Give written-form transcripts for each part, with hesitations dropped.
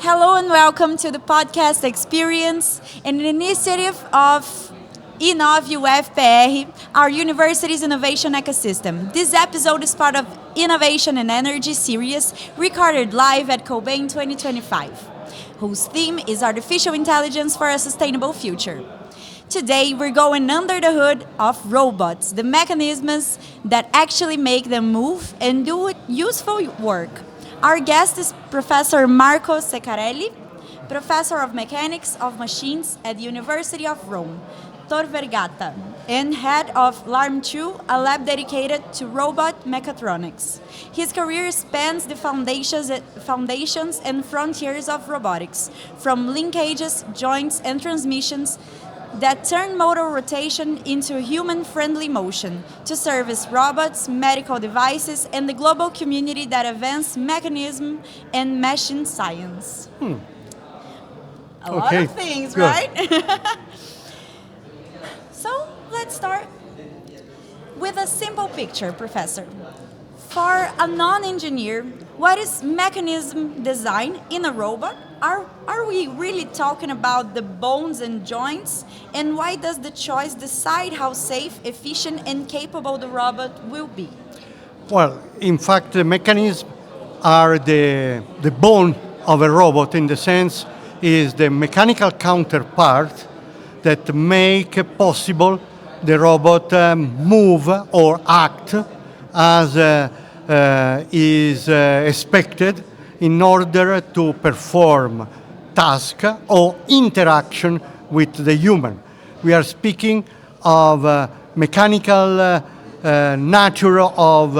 Hello and welcome to the podcast experience, an initiative of UFPR, our university's innovation ecosystem. This episode is part of Innovation and Energy series recorded live at COBEM 2025, whose theme is Artificial Intelligence for a Sustainable Future. Today, we're going under the hood of robots, the mechanisms that actually make them move and do useful work. Our guest is Professor Marco Ceccarelli, Professor of Mechanics of Machines at the University of Rome, Tor Vergata, and head of LARM2, a lab dedicated to robot mechatronics. His career spans the foundations and frontiers of robotics, from linkages, joints, and transmissions that turn motor rotation into human-friendly motion to service robots, medical devices, and the global community that advance mechanism and machine science. A lot of things, Good. right? So let's start with a simple picture, Professor. For a non-engineer, what is mechanism design in a robot? Are we really talking about the bones and joints? And why does the choice decide how safe, efficient, and capable the robot will be? Well, in fact, the mechanisms are the bone of a robot, in the sense is the mechanical counterpart that make possible the robot move or act as is expected in order to perform task or interaction with the human. We are speaking of mechanical nature of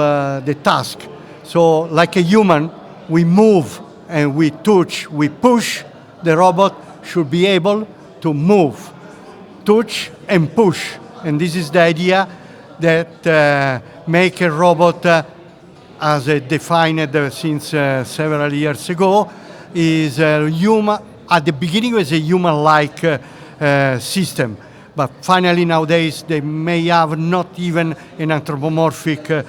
the task. So like a human, we move and we touch, we push. The robot should be able to move, touch and push. And this is the idea that make a robot as defined since several years ago, is human. At the beginning, it was a human-like system, but finally nowadays they may have not even an anthropomorphic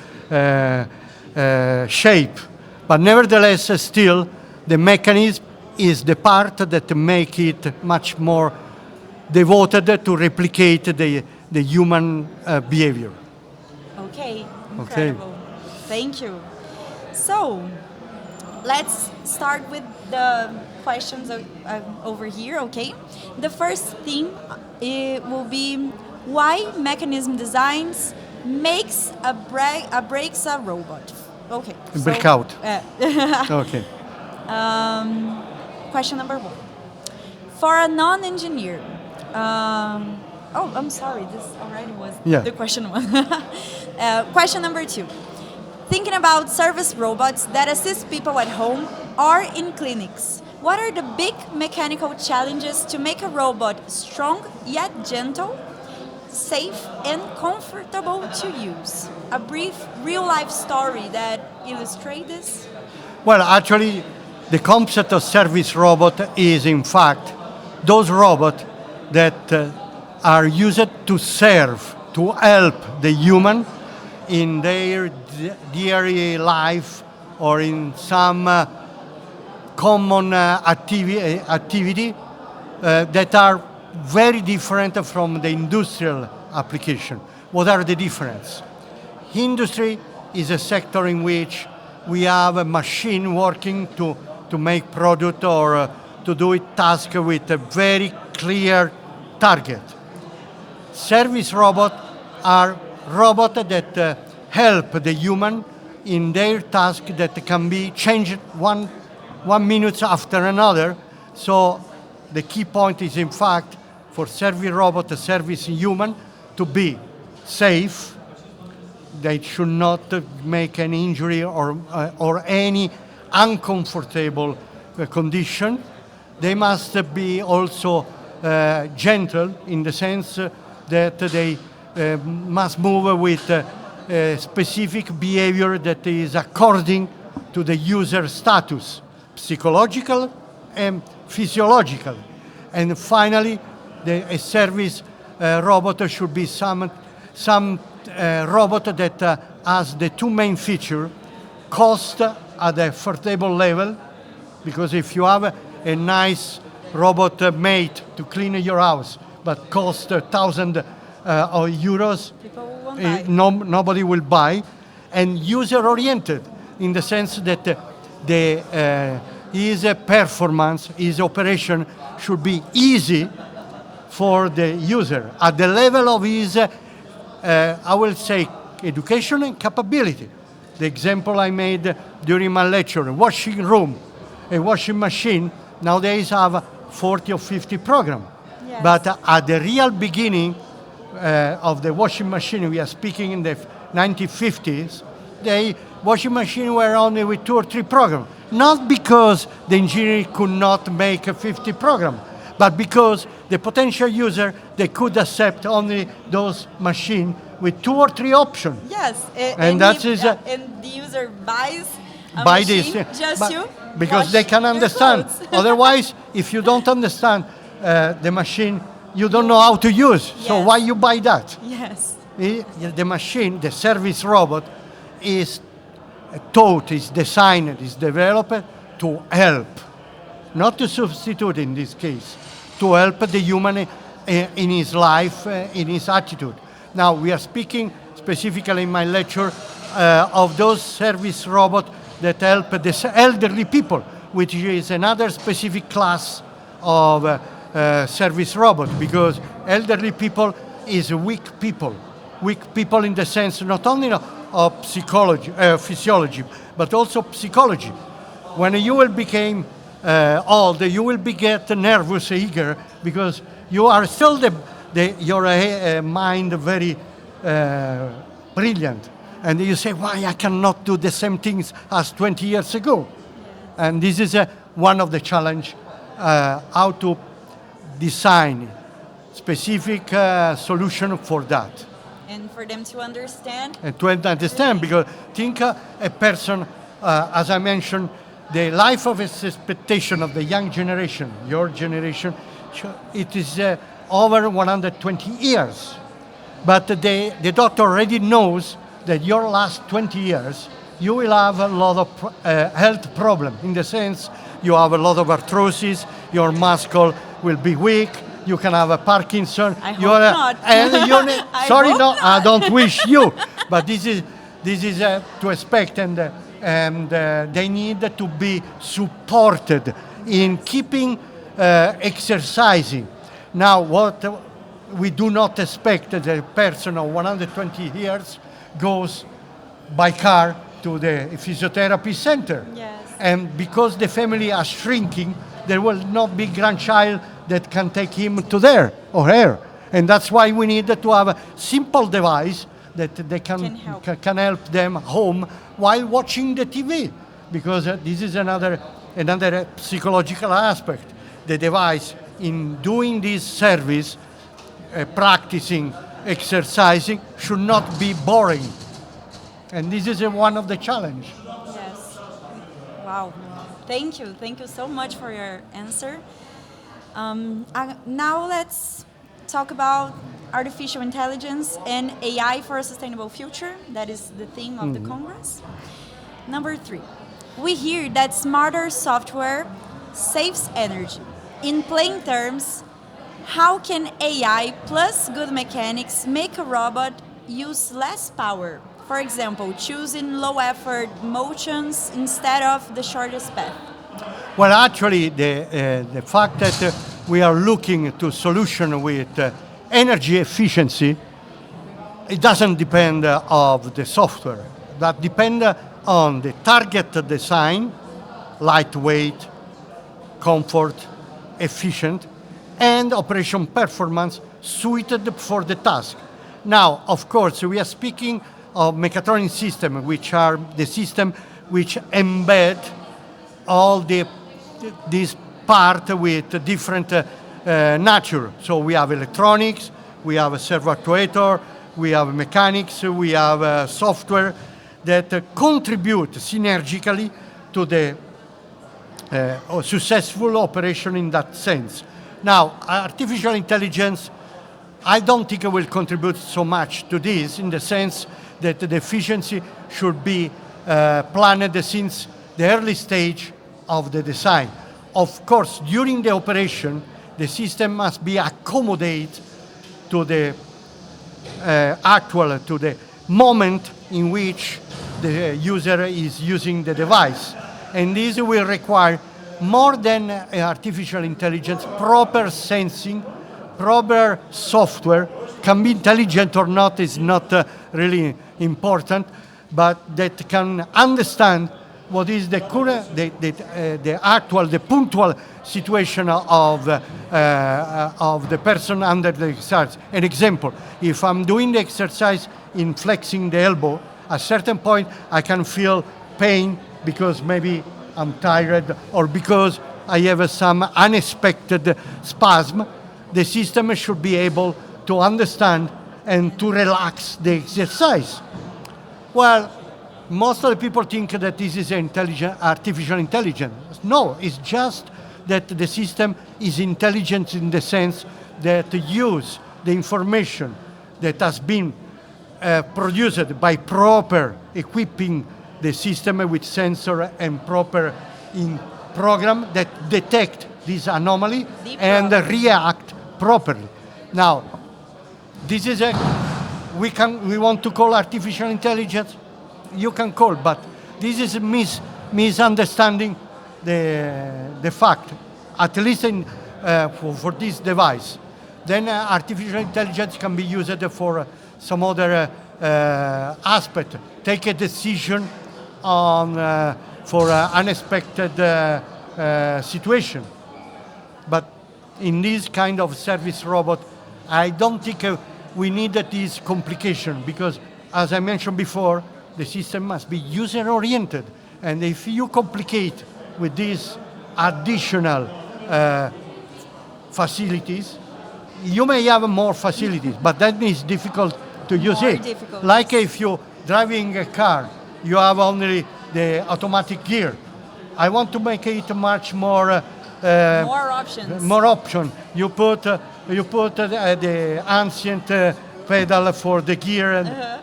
shape. But nevertheless, still, the mechanism is the part that make it much more devoted to replicate the human behavior. Okay, incredible. Thank you. So, let's start with the questions over here, okay? The first thing will be why mechanism designs makes breaks a robot. Okay. Breakout. Okay. Question number 1. For a non-engineer, I'm sorry, this already was the question 1. Question number 2. Thinking about service robots that assist people at home or in clinics, what are the big mechanical challenges to make a robot strong yet gentle, safe and comfortable to use? A brief real-life story that illustrates this? Well, actually, the concept of service robot is, in fact, those robots that are used to serve, to help the human in their daily life or in some common activity that are very different from the industrial application. What are the differences? Industry is a sector in which we have a machine working to make product or to do a task with a very clear target. Service robots are robots that help the human in their task that can be changed one minute after another. So the key point is, in fact, for service robot, service human, to be safe. They should not make an injury or any uncomfortable condition. They must be also gentle, in the sense that they must move with specific behavior that is according to the user status, psychological and physiological. And finally, a service robot should be some robot that has the two main features: cost at a affordable level, because if you have a nice robot mate to clean your house, but cost 1,000 euros. People won't buy. Nobody will buy. And user-oriented in the sense that his performance, his operation should be easy for the user at the level of his, I will say, education and capability. The example I made during my lecture, a washing room, a washing machine, nowadays have 40 or 50 programs. Yes. But at the real beginning of the washing machine, we are speaking in the 1950s, the washing machine were only with 2 or 3 programs. Not because the engineer could not make a 50 program, but because the potential user, they could accept only those machines with 2 or 3 options. Yes, And that is and the user buys a by machine this, just but- to because wash they can your understand. clothes. Otherwise, if you don't understand the machine, you don't know how to use. So Yes. why you buy that? Yes. The machine, the service robot, is taught, is designed, is developed to help, not to substitute in this case, to help the human in his life, in his attitude. Now, we are speaking specifically in my lecture of those service robots that help the elderly people, which is another specific class of service robot, because elderly people is weak people in the sense not only of psychology, physiology, but also psychology. When you will become old, you will get nervous, eager, because you are still your mind very brilliant, and you say, why I cannot do the same things as 20 years ago? And this is one of the challenge, how to design specific solution for that. And for them to understand. And to understand, because think a person, as I mentioned, the life of expectation of the young generation, your generation, it is over 120 years. But the doctor already knows that your last 20 years, you will have a lot of health problem, in the sense you have a lot of arthrosis, your muscle will be weak, you can have a Parkinson. I hope not. And you're, I sorry, hope no, not. I don't wish you. But this is to expect, and they need to be supported in keeping exercising. Now, what we do not expect that a person of 120 years goes by car to the physiotherapy center. Yes. And because the family are shrinking, there will not be grandchild that can take him to there or her. And that's why we need to have a simple device that they can help them home while watching the TV. Because this is another psychological aspect. The device, in doing this service, practicing, exercising, should not be boring. And this is one of the challenge. Yes. Wow. Thank you. Thank you so much for your answer. Now let's talk about artificial intelligence and AI for a sustainable future. That is the theme of the Congress. Number 3, we hear that smarter software saves energy. In plain terms, how can AI plus good mechanics make a robot use less power? For example, choosing low-effort motions instead of the shortest path. Well, actually, the fact that we are looking to solution with energy efficiency, it doesn't depend of the software. That depends on the target design, lightweight, comfort, efficient, and operation performance suited for the task. Now, of course, we are speaking of mechatronic systems, which are the system which embed all this part with different nature. So we have electronics, we have a servo actuator, we have mechanics, we have software that contribute synergically to the successful operation in that sense. Now, artificial intelligence, I don't think it will contribute so much to this, in the sense that the efficiency should be planned since the early stage of the design. of course, during the operation, the system must be accommodated to the to the moment in which the user is using the device. And this will require more than artificial intelligence, proper sensing, proper software. Can be intelligent or not is not really important, but that can understand what is the current, the actual, the punctual situation of the person under the exercise. An example, if I'm doing the exercise in flexing the elbow, at a certain point I can feel pain because maybe I'm tired or because I have some unexpected spasm. The system should be able to understand and to relax the exercise. Well, most of the people think that this is artificial intelligence. No, it's just that the system is intelligent in the sense that use the information that has been produced by proper equipping the system with sensor and proper program that detect this anomaly and react properly. Now, this is we want to call artificial intelligence. You can call, but this is misunderstanding the fact, at least for this device. Then artificial intelligence can be used for some other aspect. Take a decision on for unexpected situation. But in this kind of service robot, I don't think we need this complication because, as I mentioned before, the system must be user-oriented. And if you complicate with these additional facilities, you may have more facilities, but that is difficult to use it. Difficult. Like if you're driving a car, you have only the automatic gear. I want to make it much more more options. More option. You put the ancient pedal for the gear, and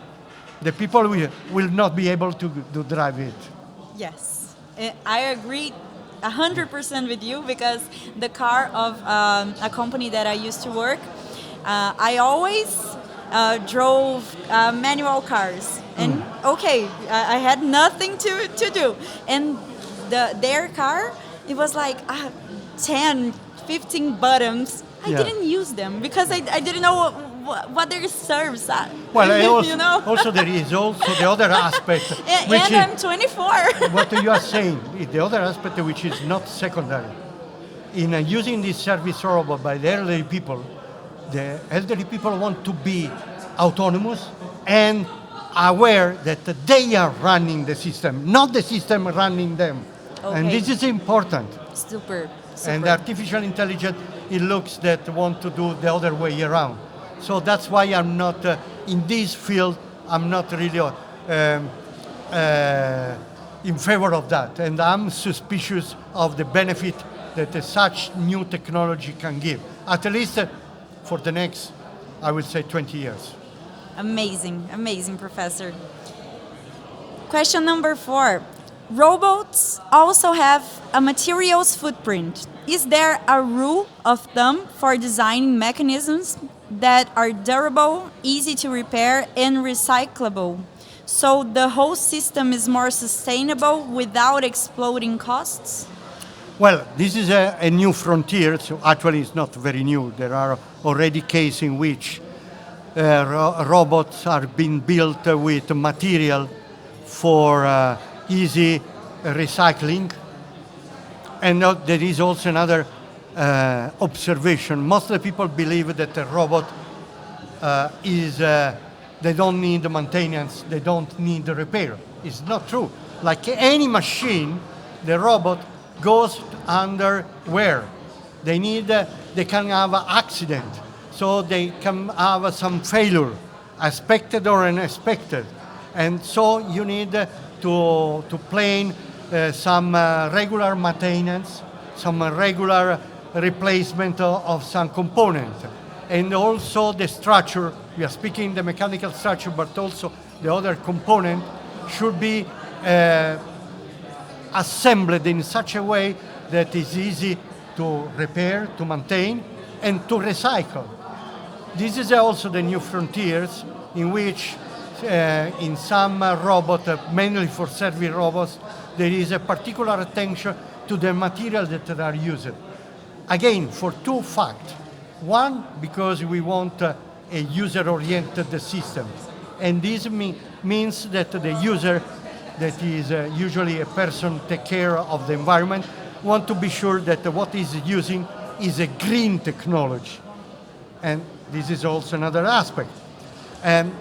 the people will not be able to drive it. Yes, I agree 100% with you because the car of a company that I used to work, I always drove manual cars. And okay, I had nothing to do. And their car, it was like 10, 15 buttons. I didn't use them because I didn't know what their serves are. Well, also, you know? also there is also the other aspect. and I'm 24. What you are saying is the other aspect which is not secondary. In using this service robot by the elderly people want to be autonomous and aware that they are running the system, not the system running them. Okay. And this is important. Super. And artificial intelligence, it looks that want to do the other way around. So that's why I'm not, in this field, I'm not really in favor of that. And I'm suspicious of the benefit that such new technology can give, at least for the next, I would say, 20 years. Amazing, amazing, Professor. Question number 4. Robots also have a materials footprint. Is there a rule of thumb for designing mechanisms that are durable, easy to repair, and recyclable, so the whole system is more sustainable without exploding costs? Well, this is a new frontier, so actually it's not very new. There are already cases in which robots are being built with material for easy recycling. And there is also another observation. Most of the people believe that a robot they don't need maintenance, they don't need repair. It's not true. Like any machine, the robot goes under wear. They can have an accident, so they can have some failure, expected or unexpected. And so you need to plan some regular maintenance, some regular replacement of some component. And also the structure, we are speaking the mechanical structure, but also the other component should be assembled in such a way that is easy to repair, to maintain, and to recycle. This is also the new frontiers in which in some robot, mainly for service robots, there is a particular attention to the materials that are used. Again, for two facts. One, because we want a user-oriented system. And this means that the user, that is usually a person take care of the environment, want to be sure that what is using is a green technology. And this is also another aspect. And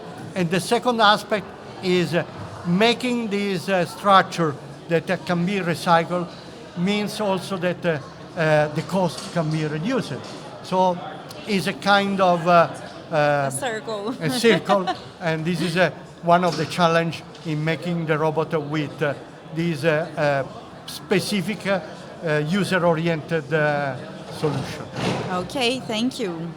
the second aspect is making this structure that can be recycled means also that the cost can be reduced. So it's a kind of A circle. a circle, and this is one of the challenge in making the robot with this specific user-oriented solution. Okay, thank you.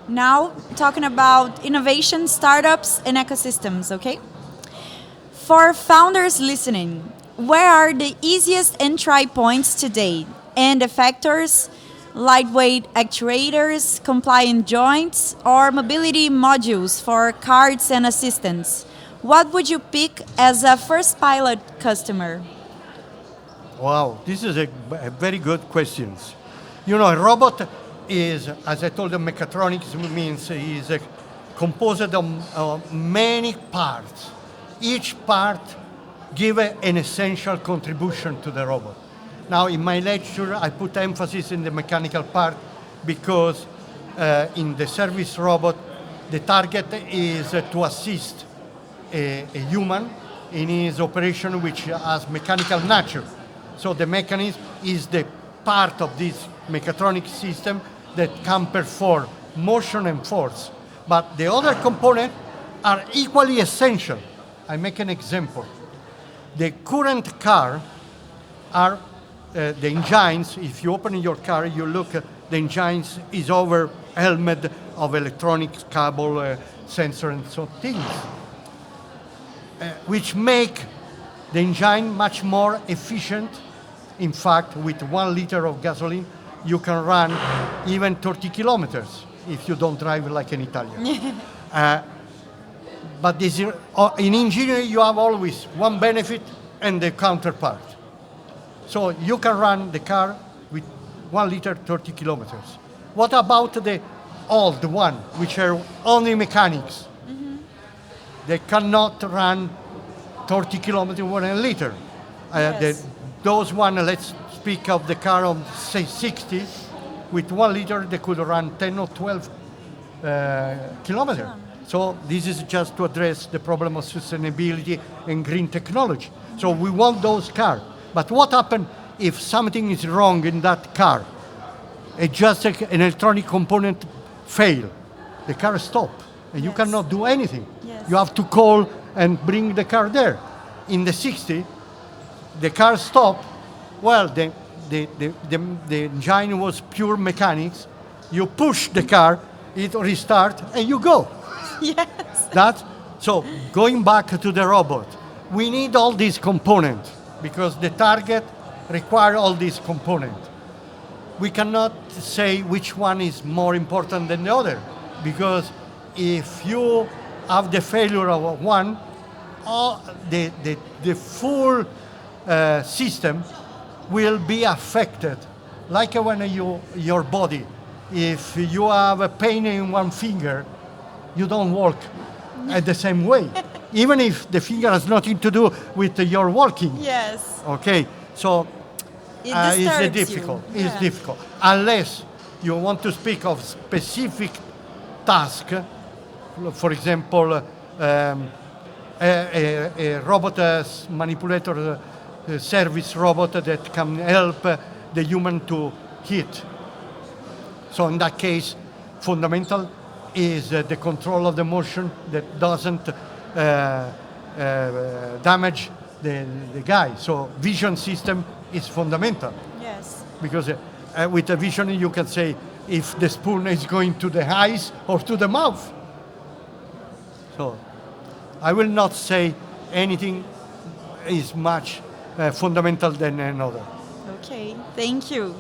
Now, talking about innovation, startups, and ecosystems, okay? For founders listening, where are the easiest entry points today? And the factors, lightweight actuators, compliant joints, or mobility modules for cards and assistants? What would you pick as a first pilot customer? Wow, this is a very good question. You know, a robot is, as I told you, mechatronics means is composed of many parts. Each part gives an essential contribution to the robot. Now, in my lecture, I put emphasis in the mechanical part because in the service robot, the target is to assist a human in his operation which has mechanical nature. So the mechanism is the part of this mechatronic system that can perform motion and force. But the other components are equally essential. I make an example. The current car are the engines. If you open your car, you look at the engines is overwhelmed of electronics, cable, sensor, and so things, which make the engine much more efficient. In fact, with 1 liter of gasoline, you can run even 30 kilometers if you don't drive like an Italian. But this, in engineering, you have always one benefit and the counterpart. So you can run the car with 1 liter, 30 kilometers. What about the old one, which are only mechanics? Mm-hmm. They cannot run 30 kilometers with 1 liter. Yes. Those one, let's speak of the car of say 60, with 1 liter they could run 10 or 12 kilometers. So this is just to address the problem of sustainability and green technology. So we want those cars. But what happens if something is wrong in that car? Just an electronic component fail. The car stops, and you cannot do anything. Yes. You have to call and bring the car there. In the 60, the car stopped. Well, the engine was pure mechanics. You push the car, it restarts, and you go. Yes. So going back to the robot, we need all these components because the target requires all these components. We cannot say which one is more important than the other because if you have the failure of one, all the full system will be affected. Like when your body, if you have a pain in one finger, you don't walk at the same way, even if the finger has nothing to do with your walking. Yes. Okay, so it's difficult. You. Yeah. It's difficult unless you want to speak of specific task. For example, a robot manipulator service robot that can help the human to hit. So in that case, fundamental is the control of the motion that doesn't damage the guy. So vision system is fundamental. Yes. Because with a vision you can say if the spoon is going to the eyes or to the mouth. So I will not say anything is much fundamental than another. Okay, thank you.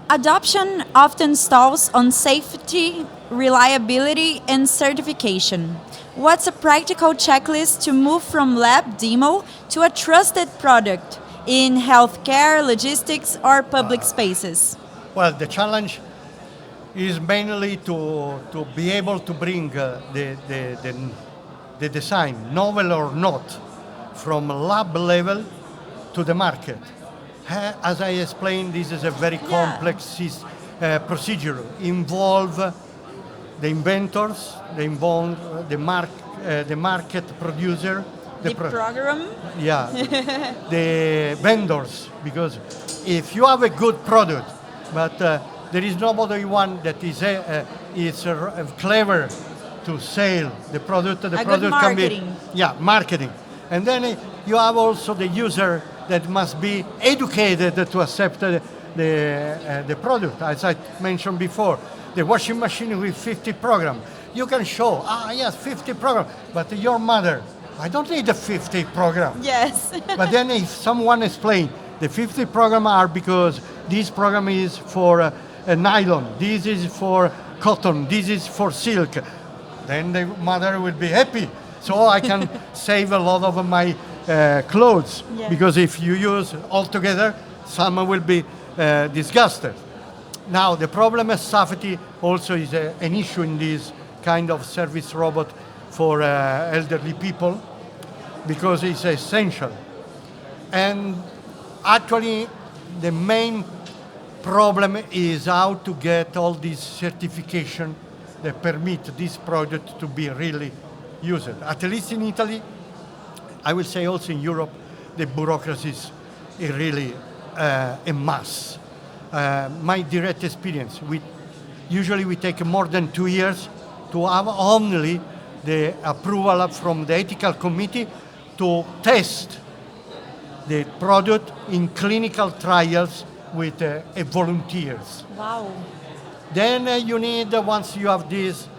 Adoption often stalls on safety, reliability, and certification. What's a practical checklist to move from lab demo to a trusted product in healthcare, logistics, or public spaces? Well, the challenge is mainly to be able to bring the design, novel or not, from lab level to the market. As I explained, this is a very complex procedure. Involve the inventors, the market producer, The program? Yeah, the vendors, because if you have a good product, but there is nobody one that is clever to sell the product. The product good marketing. Can be marketing, and then you have also the user that must be educated to accept the product. As I mentioned before, the washing machine with 50 program. You can show, yes, 50 program, but your mother, I don't need the 50 program. Yes. But then if someone explain, the 50 program are because this program is for nylon, this is for cotton, this is for silk, then the mother will be happy. So I can save a lot of my clothes, because if you use all together, someone will be disgusted. Now the problem of safety also is an issue in this kind of service robot for elderly people, because it's essential. And actually the main problem is how to get all this certification that permit this product to be really used. At least in Italy, I will say also in Europe, the bureaucracy is really a mass. My direct experience, usually we take more than 2 years to have only the approval from the ethical committee to test the product in clinical trials with volunteers. Wow. Then you need, once you have this,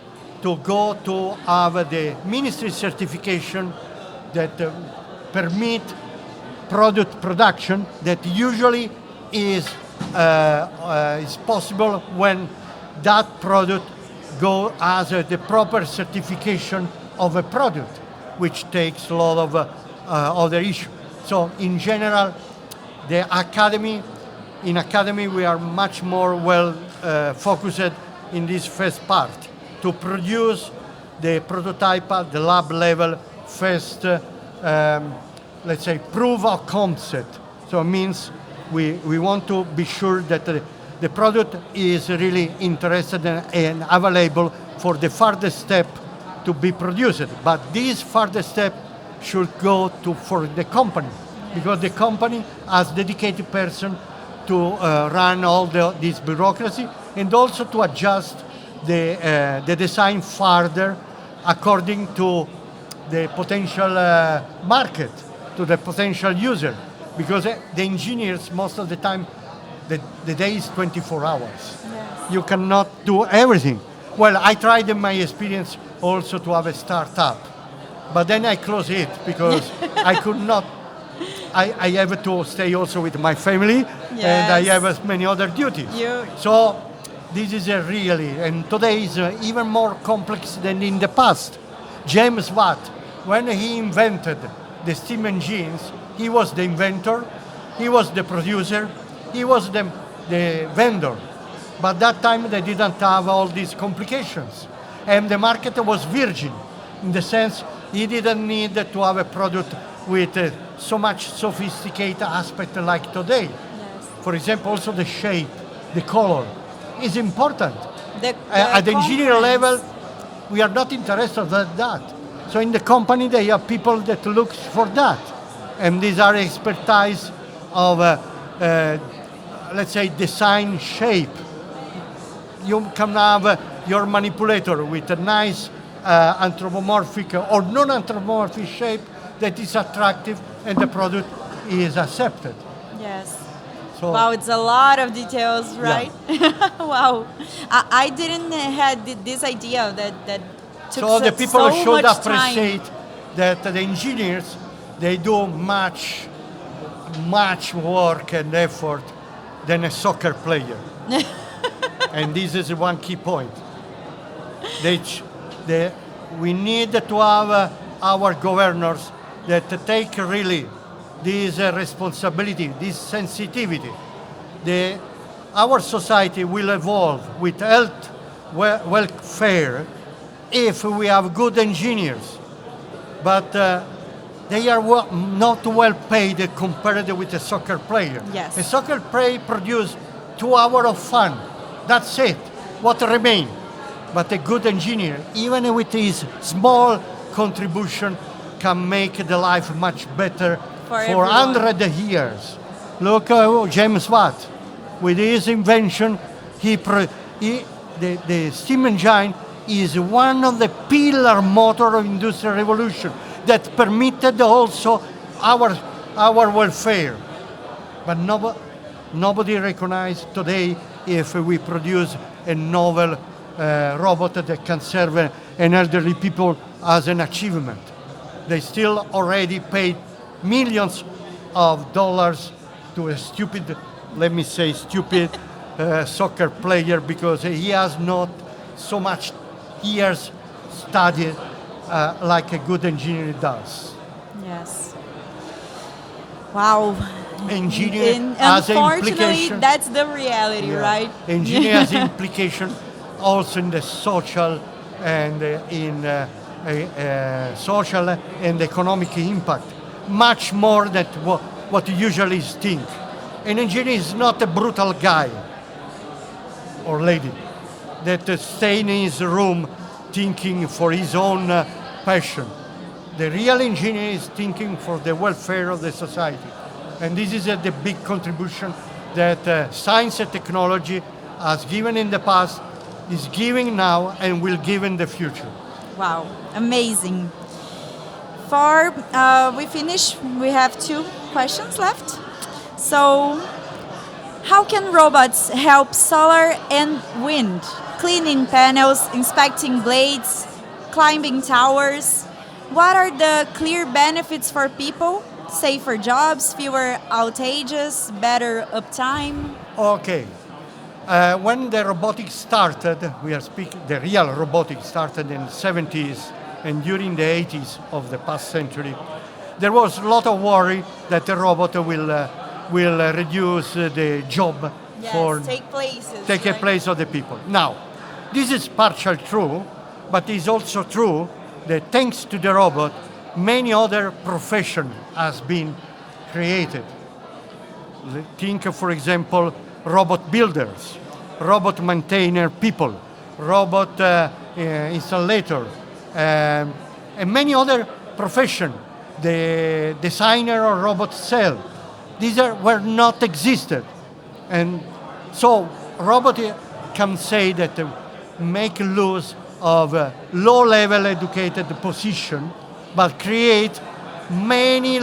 to go to have the ministry certification that permit product production, that usually is possible when that product go as the proper certification of a product, which takes a lot of other issues. So in general, in academy we are much more focused in this first part, to produce the prototype at the lab level first, let's say, proof of concept. So it means we want to be sure that the product is really interested and available for the further step to be produced. But this further step should go for the company, because the company has dedicated person to run all this bureaucracy, and also to adjust the design further according to the potential market, to the potential user, because the engineers, most of the time, the day is 24 hours. Yes. You cannot do everything. Well, I tried in my experience also to have a startup, but then I closed it because I could not. I have to stay also with my family, and I have many other duties. So this is and today is even more complex than in the past. James Watt, when he invented the steam engines, he was the inventor, he was the producer, he was the vendor. But that time they didn't have all these complications. And the market was virgin, in the sense he didn't need to have a product with so much sophisticated aspect like today. Yes. For example, also the shape, the color is important. At the engineer level, we are not interested in that. So in the company, they have people that look for that. And these are expertise of, let's say, design shape. You can have your manipulator with a nice anthropomorphic or non-anthropomorphic shape that is attractive and the product is accepted. Yes. So Wow, it's a lot of details, right? Wow, I didn't had this idea that took so the people so should much appreciate that the engineers, they do much work and effort than a soccer player. And this is one key point. We need to have our governors that take really this responsibility, this sensitivity. Our society will evolve with health, welfare, if we have good engineers. But they are not well paid compared with a soccer player. Yes. A soccer player produces 2 hours of fun. That's it. What remains? But a good engineer, even with his small contribution, can make the life much better for everyone. 100 years. Look James Watt. With his invention, the steam engine is one of the pillar motor of industrial revolution that permitted also our welfare. But nobody recognizes today if we produce a novel robot that can serve an elderly people as an achievement. They still already paid millions of dollars to a stupid soccer player because he has not so much years studied like a good engineer does. Yes. Wow. Engineering has an Unfortunately, implication. that's the reality, right? Engineering has implication also in the social and social and economic impact, much more than what you usually think. An engineer is not a brutal guy or lady that stay in his room thinking for his own passion. The real engineer is thinking for the welfare of the society. And this is the big contribution that science and technology has given in the past, is giving now, and will give in the future. Wow, amazing. For we finish, we have 2 questions left. So, how can robots help solar and wind? Cleaning panels, inspecting blades, climbing towers. What are the clear benefits for people? Safer jobs, fewer outages, better uptime? Okay. When the robotics started, the real robotics started in the 70s and during the 80s of the past century, there was a lot of worry that the robot will reduce the job for take a place of the people. Now, this is partially true, but it's also true that thanks to the robot, many other professions has been created. Think, for example, robot builders, robot maintainer people, robot installer, and many other professions. The designer of robot cell. These were not existed. And so robot can say that make use of low-level educated position, but create many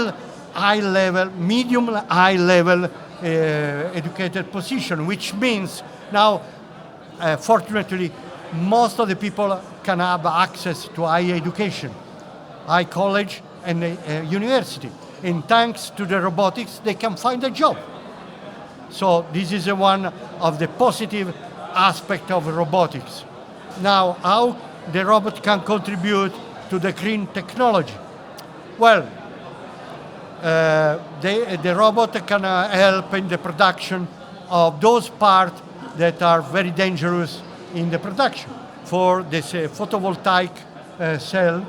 high-level, medium high-level educated position, which means now, fortunately, most of the people can have access to higher education, high college and university. And thanks to the robotics, they can find a job. So this is one of the positive aspects of robotics. Now, how the robot can contribute to the green technology? Well, the robot can help in the production of those parts that are very dangerous in the production. For this photovoltaic cell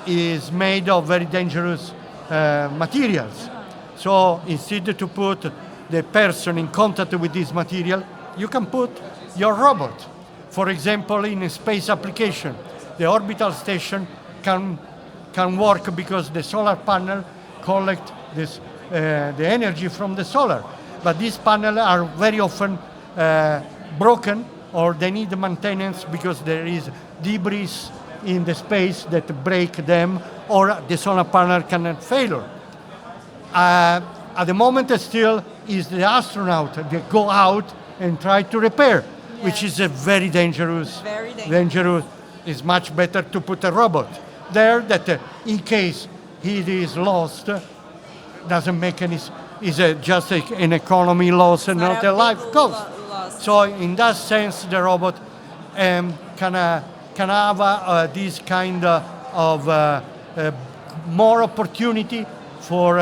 is made of very dangerous materials. So instead to put the person in contact with this material, you can put your robot. For example, in a space application, the orbital station can work because the solar panel collect the energy from the solar. But these panels are very often broken, or they need maintenance because there is debris in the space that break them, or the solar panel can fail. At the moment, still is the astronaut that go out and try to repair, which is a very dangerous. Very dangerous. It's much better to put a robot there that in case he is lost, doesn't make any, is just an economy loss and not a life cost. So in that sense, the robot can have this kind of more opportunity for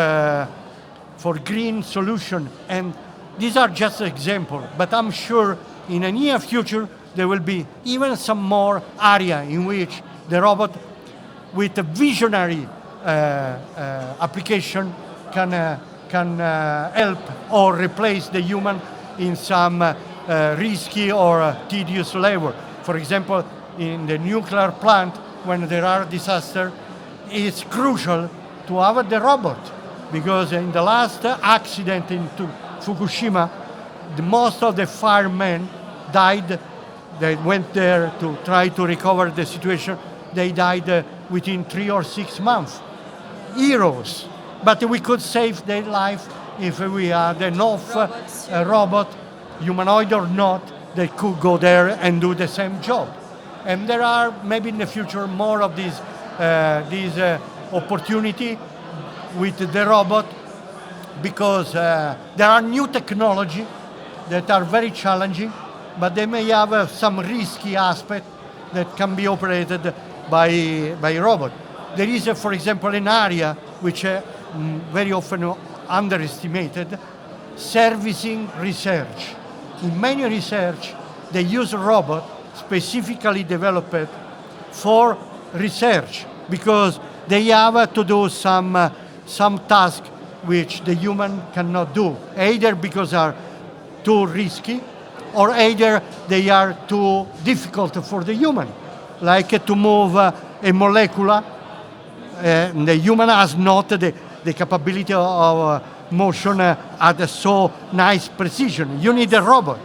green solution. And these are just examples, but I'm sure in the near future there will be even some more area in which the robot with a visionary application can help or replace the human in some risky or tedious labor. For example, in the nuclear plant, when there are disasters, it's crucial to have the robot, because in the last accident in Fukushima, most of the firemen died. They went there to try to recover the situation. They died within 3 or 6 months. Heroes. But we could save their life if we had enough robot, humanoid or not, that could go there and do the same job. And there are maybe in the future more of these opportunity with the robot, because there are new technology that are very challenging, but they may have some risky aspect that can be operated by robot. There is, for example, an area which very often underestimated, servicing research. In many research, they use robot specifically developed for research, because they have to do some task which the human cannot do, either because are too risky, or either they are too difficult for the human, like to move a molecule. The human has not the capability of motion at a so nice precision. You need a robot,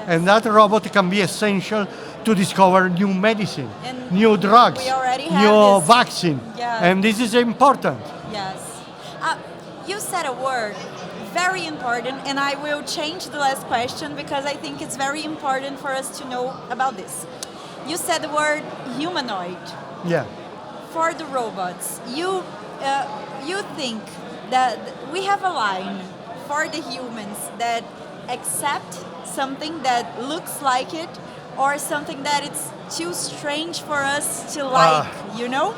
and that robot can be essential to discover new medicine, and new drugs, new vaccine, and this is important. Yes. You said a word very important, and I will change the last question because I think it's very important for us to know about this. You said the word humanoid. Yeah. For the robots, you think that we have a line for the humans that accept something that looks like it, or something that it's too strange for us to like, you know?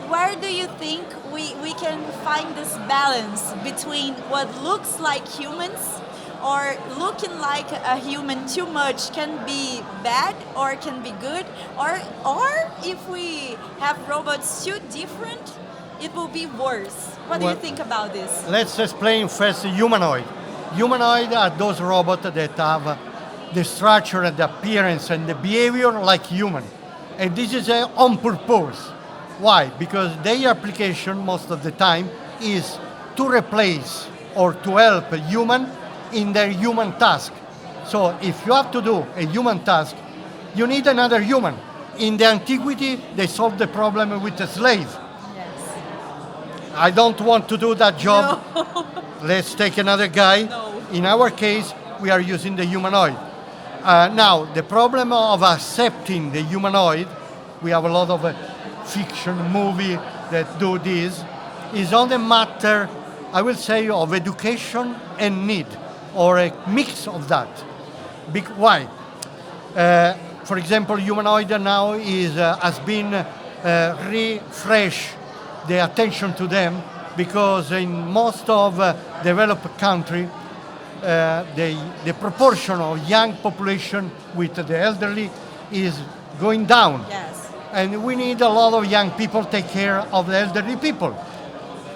Where do you think we can find this balance between what looks like humans, or looking like a human too much can be bad or can be good, or if we have robots too different, it will be worse? What do you think about this? Let's explain first humanoid. Humanoid are those robots that have the structure and the appearance and the behavior like human. And this is on purpose. Why? Because their application most of the time is to replace or to help a human in their human task. So if you have to do a human task, you need another human. In the antiquity, they solved the problem with a slave. Yes. I don't want to do that job. No. Let's take another guy. No. In our case, we are using the humanoid. Now, the problem of accepting the humanoid, we have a lot of fiction movie that do this, is on the matter, I will say, of education and need, or a mix of that. Why? For example, humanoid now has been refreshed the attention to them, because in most of developed countries, the proportion of young population with the elderly is going down. Yes. And we need a lot of young people take care of the elderly people,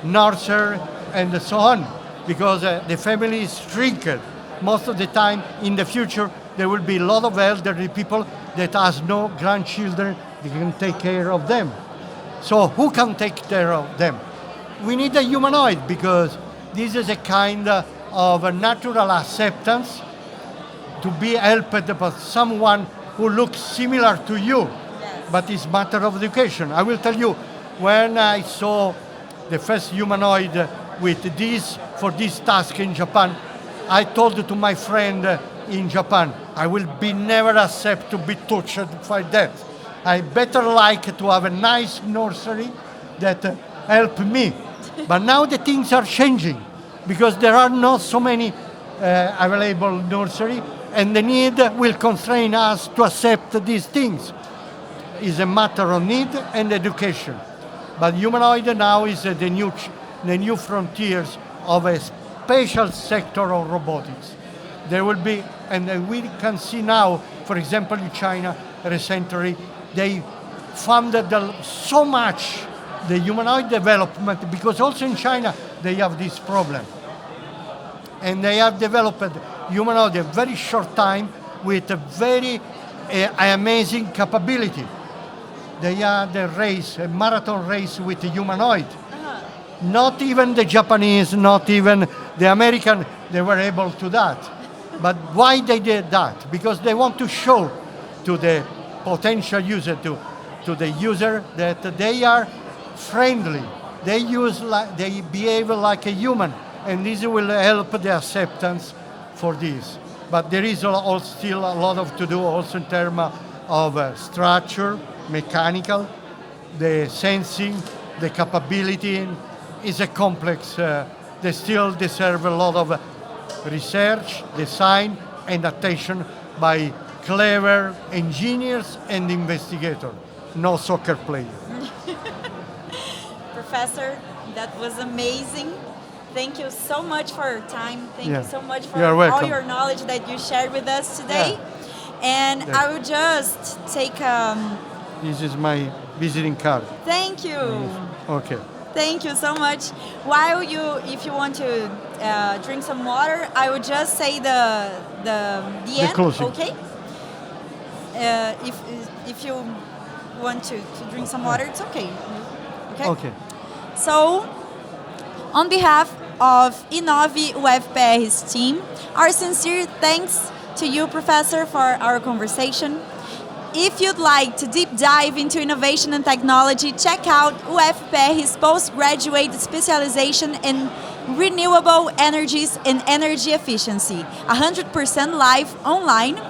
nurture and so on, because the family is shrinking. Most of the time in the future, there will be a lot of elderly people that has no grandchildren that can take care of them. So who can take care of them? We need a humanoid, because this is a kind of a natural acceptance to be helped by someone who looks similar to you. But it's a matter of education. I will tell you, when I saw the first humanoid with this, for this task in Japan, I told to my friend in Japan, I will be never accept to be touched by that. I better like to have a nice nursery that help me. But now the things are changing because there are not so many available nursery, and the need will constrain us to accept these things. It's a matter of need and education. But humanoid now is the new frontiers of a special sector of robotics. There will be, and we can see now, for example, in China recently, they funded so much the humanoid development because also in China they have this problem. And they have developed humanoid in a very short time with a very amazing capability. They had a marathon race with the humanoid. Not even the Japanese, not even the American, they were able to that. But why they did that? Because they want to show to the potential user, to the user, that they are friendly. They behave like a human, and this will help the acceptance for this. But there is still a lot of to do also in terms of structure, mechanical, the sensing, the capability. Is a complex. They still deserve a lot of research, design, and attention by clever engineers and investigators, no soccer player. Professor, that was amazing. Thank you so much for your time. Thank you so much for all your knowledge that you shared with us today. And I will just take... This is my visiting card. Thank you. Okay. Thank you so much. If you want to drink some water, I would just say the end. Closing. Okay. If you want to drink some water, it's okay. Okay. So, on behalf of Inovi UFPR's team, our sincere thanks to you, Professor, for our conversation. If you'd like to deep dive into innovation and technology, check out UFPR's postgraduate specialization in renewable energies and energy efficiency, 100% live online,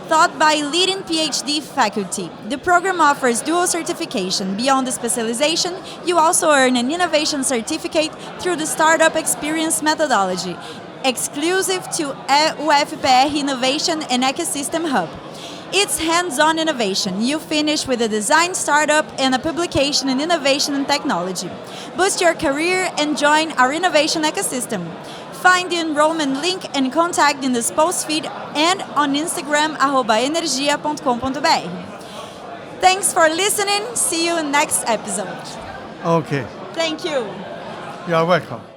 taught by leading PhD faculty. The program offers dual certification. Beyond the specialization, you also earn an innovation certificate through the Startup Experience methodology, exclusive to UFPR Innovation and Ecosystem Hub. It's hands-on innovation. You finish with a design startup and a publication in innovation and technology. Boost your career and join our innovation ecosystem. Find the enrollment link and contact in this post feed and on Instagram @energia.com.br. Thanks for listening. See you in next episode. Okay. Thank you. You are welcome.